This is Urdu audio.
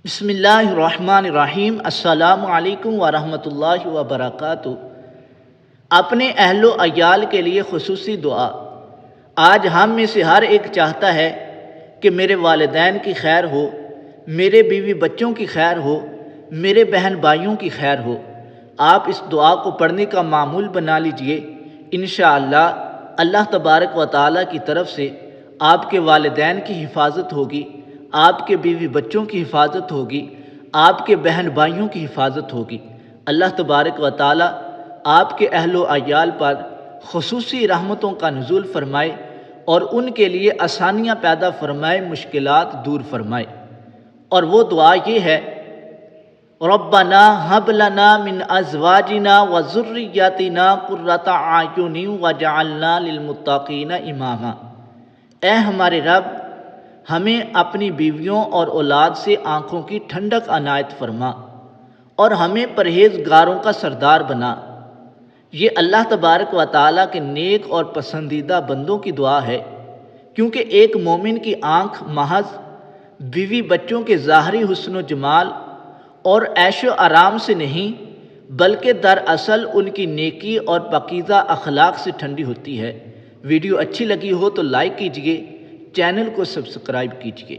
بسم اللہ الرحمن الرحیم۔ السلام علیکم ورحمۃ اللہ وبرکاتہ۔ اپنے اہل و عیال کے لیے خصوصی دعا۔ آج ہم میں سے ہر ایک چاہتا ہے کہ میرے والدین کی خیر ہو، میرے بیوی بچوں کی خیر ہو، میرے بہن بھائیوں کی خیر ہو۔ آپ اس دعا کو پڑھنے کا معمول بنا لیجئے۔ انشاءاللہ اللہ تبارک و تعالیٰ کی طرف سے آپ کے والدین کی حفاظت ہوگی، آپ کے بیوی بچوں کی حفاظت ہوگی، آپ کے بہن بھائیوں کی حفاظت ہوگی۔ اللہ تبارک و تعالیٰ آپ کے اہل و عیال پر خصوصی رحمتوں کا نزول فرمائے اور ان کے لیے آسانیاں پیدا فرمائے، مشکلات دور فرمائے۔ اور وہ دعا یہ ہے: ربنا ہب لنا من ازواجنا وذریاتنا قرۃ اعین واجعلنا للمتقین اماما۔ اے ہمارے رب، ہمیں اپنی بیویوں اور اولاد سے آنکھوں کی ٹھنڈک عنایت فرما اور ہمیں پرہیزگاروں کا سردار بنا۔ یہ اللہ تبارک و تعالیٰ کے نیک اور پسندیدہ بندوں کی دعا ہے، کیونکہ ایک مومن کی آنکھ محض بیوی بچوں کے ظاہری حسن و جمال اور عیش و آرام سے نہیں، بلکہ دراصل ان کی نیکی اور پاکیزہ اخلاق سے ٹھنڈی ہوتی ہے۔ ویڈیو اچھی لگی ہو تو لائک کیجئے، چینل کو سبسکرائب کیجئے۔